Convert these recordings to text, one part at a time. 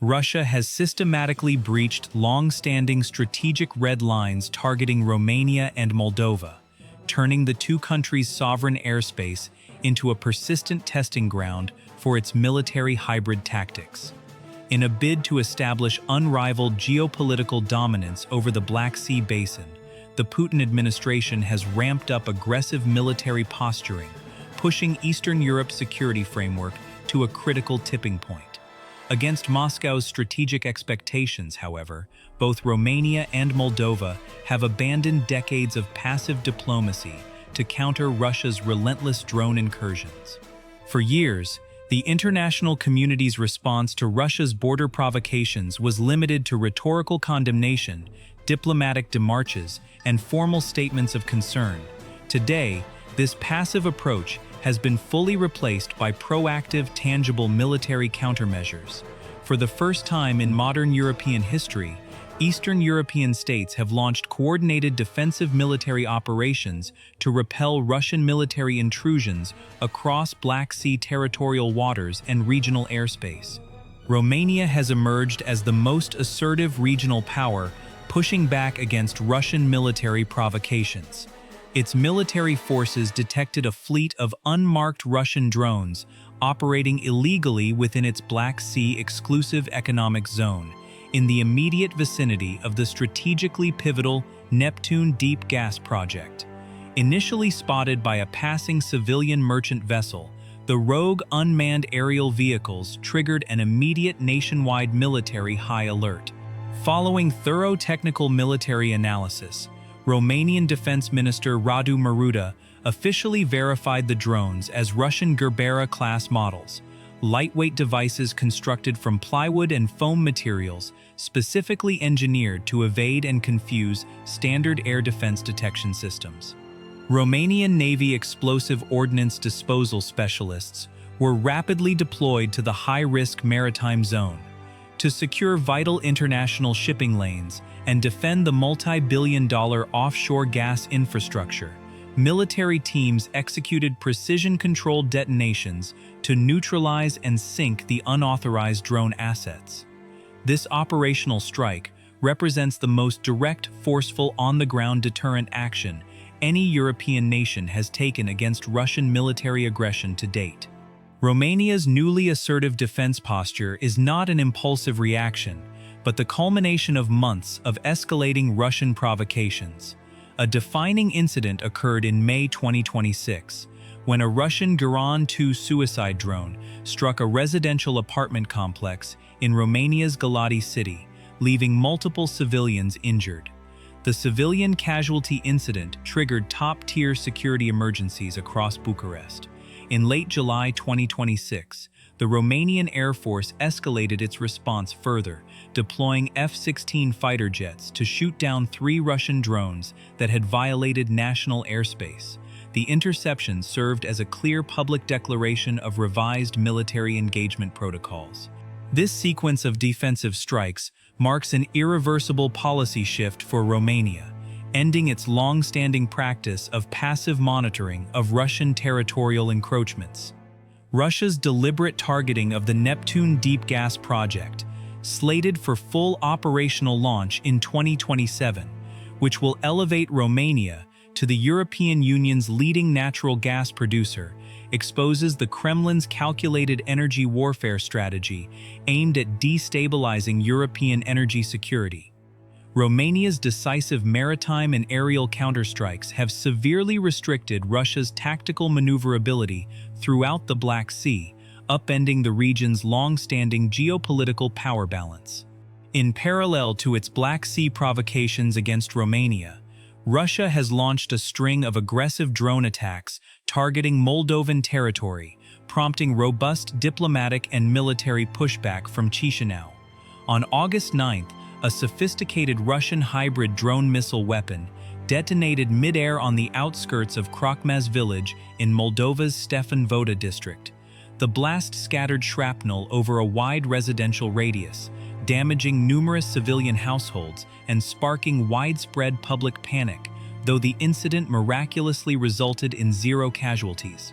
Russia has systematically breached long-standing strategic red lines targeting Romania and Moldova, turning the two countries' sovereign airspace into a persistent testing ground for its military hybrid tactics. In a bid to establish unrivaled geopolitical dominance over the Black Sea basin, the Putin administration has ramped up aggressive military posturing, pushing Eastern Europe's security framework to a critical tipping point. Against Moscow's strategic expectations, however, both Romania and Moldova have abandoned decades of passive diplomacy to counter Russia's relentless drone incursions. For years, the international community's response to Russia's border provocations was limited to rhetorical condemnation, diplomatic démarches, and formal statements of concern. Today, this passive approach has been fully replaced by proactive, tangible military countermeasures. For the first time in modern European history, Eastern European states have launched coordinated defensive military operations to repel Russian military intrusions across Black Sea territorial waters and regional airspace. Romania has emerged as the most assertive regional power, pushing back against Russian military provocations. Its military forces detected a fleet of unmarked Russian drones operating illegally within its Black Sea exclusive economic zone, in the immediate vicinity of the strategically pivotal Neptune Deep Gas Project. Initially spotted by a passing civilian merchant vessel, the rogue unmanned aerial vehicles triggered an immediate nationwide military high alert. Following thorough technical military analysis, Romanian Defense Minister Radu Maruda officially verified the drones as Russian Gerbera-class models, lightweight devices constructed from plywood and foam materials specifically engineered to evade and confuse standard air defense detection systems. Romanian Navy explosive ordnance disposal specialists were rapidly deployed to the high-risk maritime zone to secure vital international shipping lanes and defend the multi-billion-dollar offshore gas infrastructure. Military teams executed precision-controlled detonations to neutralize and sink the unauthorized drone assets. This operational strike represents the most direct, forceful, on-the-ground deterrent action any European nation has taken against Russian military aggression to date. Romania's newly assertive defense posture is not an impulsive reaction, but the culmination of months of escalating Russian provocations. A defining incident occurred in May 2026, when a Russian Guran-2 suicide drone struck a residential apartment complex in Romania's Galati city, leaving multiple civilians injured. The civilian casualty incident triggered top-tier security emergencies across Bucharest. In late July 2026, the Romanian Air Force escalated its response further, deploying F-16 fighter jets to shoot down 3 Russian drones that had violated national airspace. The interception served as a clear public declaration of revised military engagement protocols. This sequence of defensive strikes marks an irreversible policy shift for Romania, ending its long-standing practice of passive monitoring of Russian territorial encroachments. Russia's deliberate targeting of the Neptune Deep Gas Project, slated for full operational launch in 2027, which will elevate Romania to the European Union's leading natural gas producer, exposes the Kremlin's calculated energy warfare strategy aimed at destabilizing European energy security. Romania's decisive maritime and aerial counterstrikes have severely restricted Russia's tactical maneuverability throughout the Black Sea, upending the region's long-standing geopolitical power balance. In parallel to its Black Sea provocations against Romania, Russia has launched a string of aggressive drone attacks targeting Moldovan territory, prompting robust diplomatic and military pushback from Chisinau. On August 9th, a sophisticated Russian hybrid drone missile weapon detonated mid-air on the outskirts of Krokmaz village in Moldova's Stefan Voda district. The blast scattered shrapnel over a wide residential radius, damaging numerous civilian households and sparking widespread public panic, though the incident miraculously resulted in 0 casualties.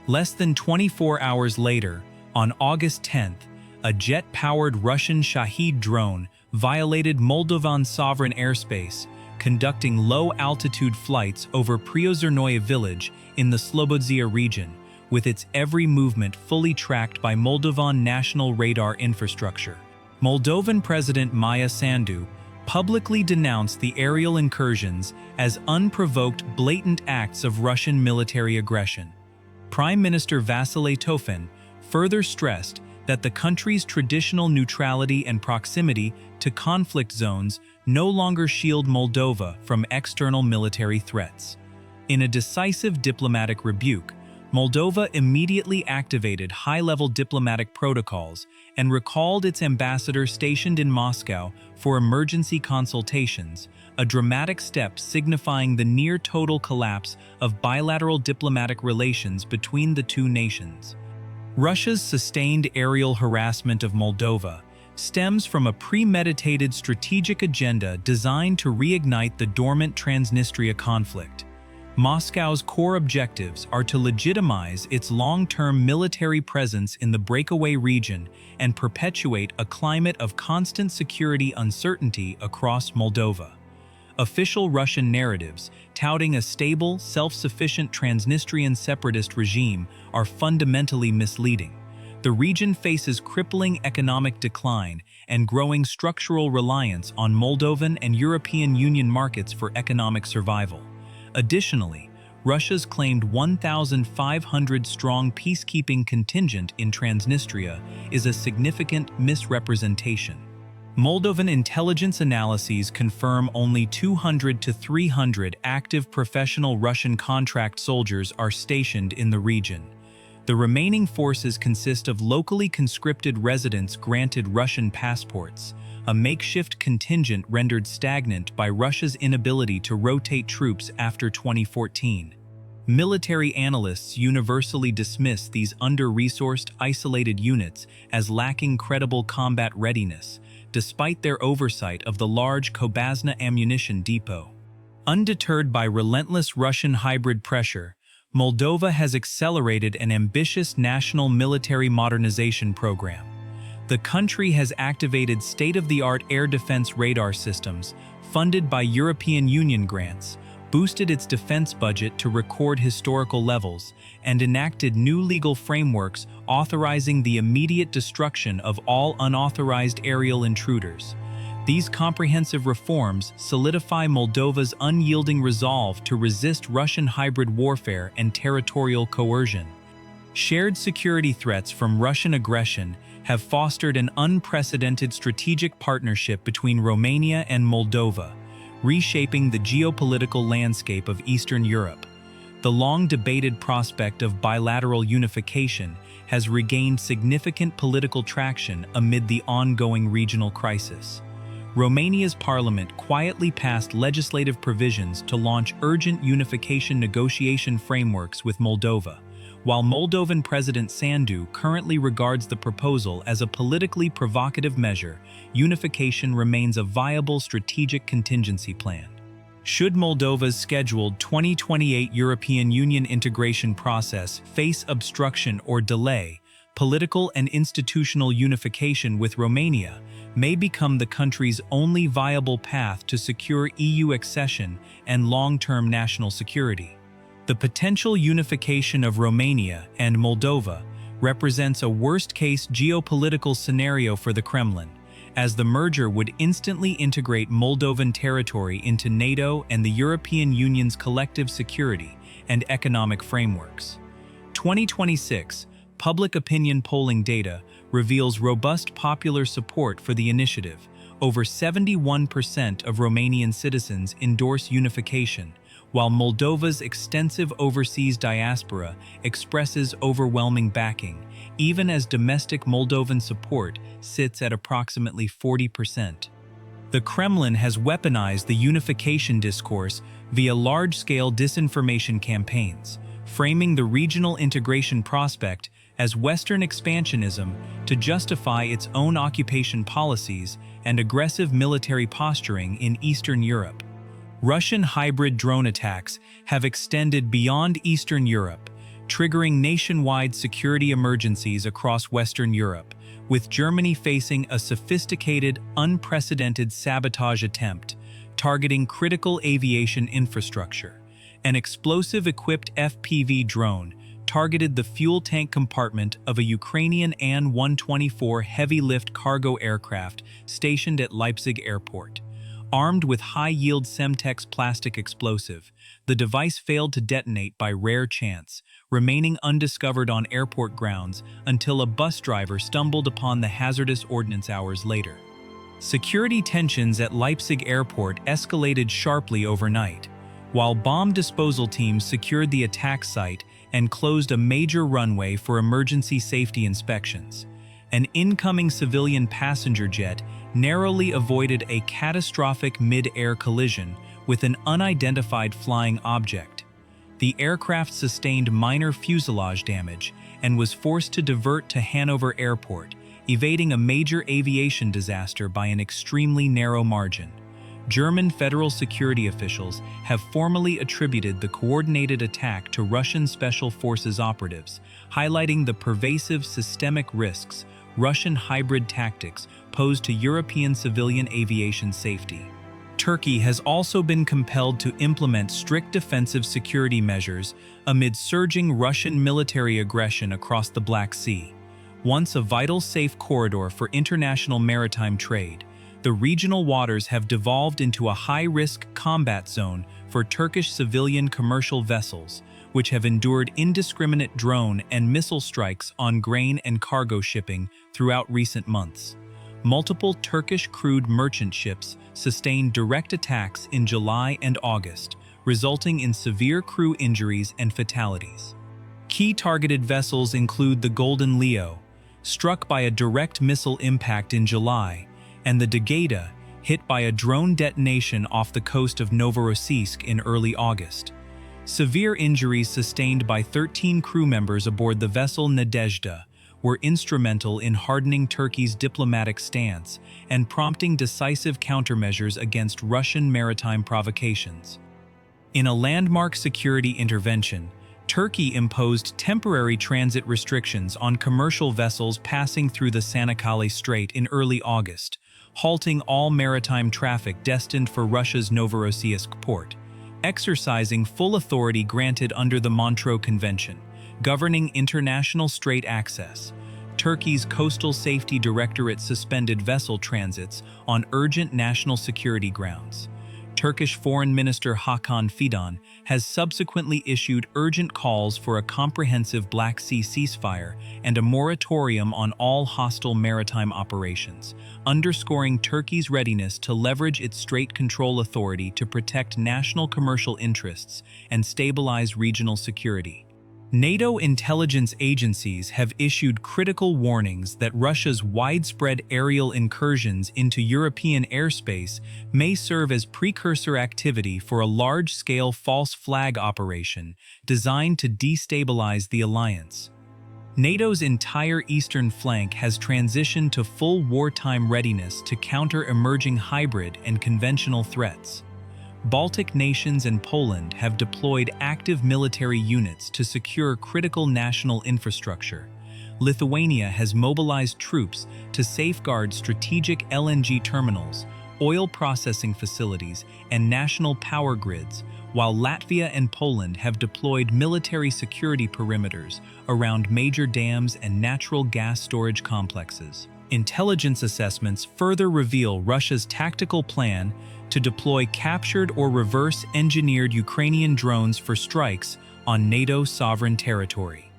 Less than 24 hours later, on August 10th, a jet-powered Russian Shahed drone violated Moldovan sovereign airspace, conducting low-altitude flights over Priozernoye village in the Slobozia region, with its every movement fully tracked by Moldovan national radar infrastructure. Moldovan President Maia Sandu publicly denounced the aerial incursions as unprovoked, blatant acts of Russian military aggression. Prime Minister Vasile Tofan further stressed that the country's traditional neutrality and proximity to conflict zones no longer shield Moldova from external military threats. In a decisive diplomatic rebuke, Moldova immediately activated high-level diplomatic protocols and recalled its ambassador stationed in Moscow for emergency consultations, a dramatic step signifying the near-total collapse of bilateral diplomatic relations between the two nations. Russia's sustained aerial harassment of Moldova stems from a premeditated strategic agenda designed to reignite the dormant Transnistria conflict. Moscow's core objectives are to legitimize its long-term military presence in the breakaway region and perpetuate a climate of constant security uncertainty across Moldova. Official Russian narratives touting a stable, self-sufficient Transnistrian separatist regime are fundamentally misleading. The region faces crippling economic decline and growing structural reliance on Moldovan and European Union markets for economic survival. Additionally, Russia's claimed 1,500-strong peacekeeping contingent in Transnistria is a significant misrepresentation. Moldovan intelligence analyses confirm only 200 to 300 active professional Russian contract soldiers are stationed in the region. The remaining forces consist of locally conscripted residents granted Russian passports, a makeshift contingent rendered stagnant by Russia's inability to rotate troops after 2014. Military analysts universally dismiss these under-resourced, isolated units as lacking credible combat readiness, despite their oversight of the large Kobazna ammunition depot. Undeterred by relentless Russian hybrid pressure, Moldova has accelerated an ambitious national military modernization program. The country has activated state-of-the-art air defense radar systems, funded by European Union grants, boosted its defense budget to record historical levels, and enacted new legal frameworks authorizing the immediate destruction of all unauthorized aerial intruders. These comprehensive reforms solidify Moldova's unyielding resolve to resist Russian hybrid warfare and territorial coercion. Shared security threats from Russian aggression have fostered an unprecedented strategic partnership between Romania and Moldova, reshaping the geopolitical landscape of Eastern Europe. The long-debated prospect of bilateral unification has regained significant political traction amid the ongoing regional crisis. Romania's parliament quietly passed legislative provisions to launch urgent unification negotiation frameworks with Moldova. While Moldovan President Sandu currently regards the proposal as a politically provocative measure, unification remains a viable strategic contingency plan. Should Moldova's scheduled 2028 European Union integration process face obstruction or delay, political and institutional unification with Romania may become the country's only viable path to secure EU accession and long-term national security. The potential unification of Romania and Moldova represents a worst-case geopolitical scenario for the Kremlin, as the merger would instantly integrate Moldovan territory into NATO and the European Union's collective security and economic frameworks. 2026 public opinion polling data reveals robust popular support for the initiative. Over 71% of Romanian citizens endorse unification, while Moldova's extensive overseas diaspora expresses overwhelming backing, even as domestic Moldovan support sits at approximately 40%. The Kremlin has weaponized the unification discourse via large-scale disinformation campaigns, framing the regional integration prospect as Western expansionism to justify its own occupation policies and aggressive military posturing in Eastern Europe. Russian hybrid drone attacks have extended beyond Eastern Europe, triggering nationwide security emergencies across Western Europe, with Germany facing a sophisticated, unprecedented sabotage attempt targeting critical aviation infrastructure. An explosive-equipped FPV drone targeted the fuel tank compartment of a Ukrainian An-124 heavy-lift cargo aircraft stationed at Leipzig Airport. Armed with high-yield Semtex plastic explosive, the device failed to detonate by rare chance, remaining undiscovered on airport grounds until a bus driver stumbled upon the hazardous ordnance hours later. Security tensions at Leipzig Airport escalated sharply overnight, while bomb disposal teams secured the attack site and closed a major runway for emergency safety inspections. An incoming civilian passenger jet narrowly avoided a catastrophic mid-air collision with an unidentified flying object. The aircraft sustained minor fuselage damage and was forced to divert to Hanover Airport, evading a major aviation disaster by an extremely narrow margin. German federal security officials have formally attributed the coordinated attack to Russian special forces operatives, highlighting the pervasive systemic risks Russian hybrid tactics pose to European civilian aviation safety. Turkey has also been compelled to implement strict defensive security measures amid surging Russian military aggression across the Black Sea. Once a vital safe corridor for international maritime trade, the regional waters have devolved into a high-risk combat zone for Turkish civilian commercial vessels, which have endured indiscriminate drone and missile strikes on grain and cargo shipping throughout recent months. Multiple Turkish crewed merchant ships sustained direct attacks in July and August, resulting in severe crew injuries and fatalities. Key targeted vessels include the Golden Leo, struck by a direct missile impact in July, and the Degeda, hit by a drone detonation off the coast of Novorossiysk in early August. Severe injuries sustained by 13 crew members aboard the vessel Nadezhda were instrumental in hardening Turkey's diplomatic stance and prompting decisive countermeasures against Russian maritime provocations. In a landmark security intervention, Turkey imposed temporary transit restrictions on commercial vessels passing through the Çanakkale Strait in early August, halting all maritime traffic destined for Russia's Novorossiysk port. Exercising full authority granted under the Montreux Convention, governing international strait access, Turkey's Coastal Safety Directorate suspended vessel transits on urgent national security grounds. Turkish Foreign Minister Hakan Fidan has subsequently issued urgent calls for a comprehensive Black Sea ceasefire and a moratorium on all hostile maritime operations, underscoring Turkey's readiness to leverage its strait control authority to protect national commercial interests and stabilize regional security. NATO intelligence agencies have issued critical warnings that Russia's widespread aerial incursions into European airspace may serve as precursor activity for a large-scale false flag operation designed to destabilize the alliance. NATO's entire eastern flank has transitioned to full wartime readiness to counter emerging hybrid and conventional threats. Baltic nations and Poland have deployed active military units to secure critical national infrastructure. Lithuania has mobilized troops to safeguard strategic LNG terminals, oil processing facilities, and national power grids, while Latvia and Poland have deployed military security perimeters around major dams and natural gas storage complexes. Intelligence assessments further reveal Russia's tactical plan to deploy captured or reverse-engineered Ukrainian drones for strikes on NATO sovereign territory.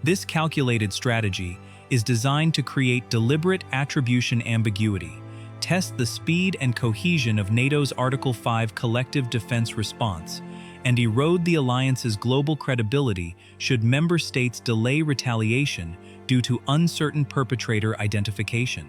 This calculated strategy is designed to create deliberate attribution ambiguity, test the speed and cohesion of NATO's Article 5 collective defense response, and erode the alliance's global credibility should member states delay retaliation due to uncertain perpetrator identification.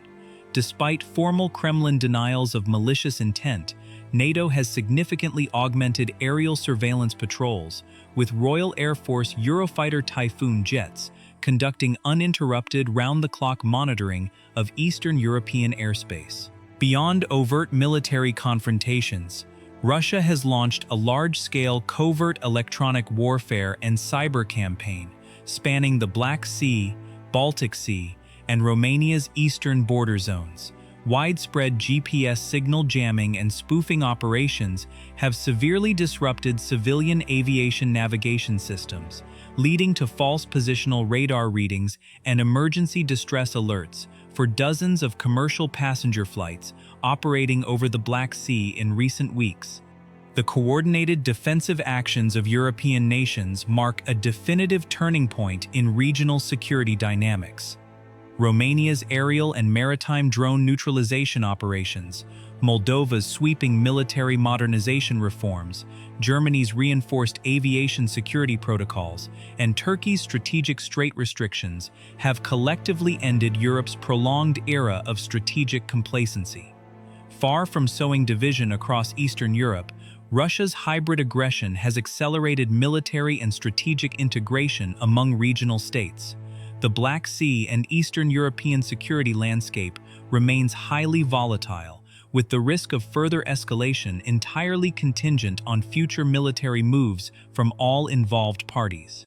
Despite formal Kremlin denials of malicious intent, NATO has significantly augmented aerial surveillance patrols, with Royal Air Force Eurofighter Typhoon jets conducting uninterrupted round-the-clock monitoring of Eastern European airspace. Beyond overt military confrontations, Russia has launched a large-scale covert electronic warfare and cyber campaign spanning the Black Sea, Baltic Sea, and Romania's eastern border zones. Widespread GPS signal jamming and spoofing operations have severely disrupted civilian aviation navigation systems, leading to false positional radar readings and emergency distress alerts for dozens of commercial passenger flights operating over the Black Sea in recent weeks. The coordinated defensive actions of European nations mark a definitive turning point in regional security dynamics. Romania's aerial and maritime drone neutralization operations, Moldova's sweeping military modernization reforms, Germany's reinforced aviation security protocols, and Turkey's strategic strait restrictions have collectively ended Europe's prolonged era of strategic complacency. Far from sowing division across Eastern Europe, Russia's hybrid aggression has accelerated military and strategic integration among regional states. The Black Sea and Eastern European security landscape remains highly volatile, with the risk of further escalation entirely contingent on future military moves from all involved parties.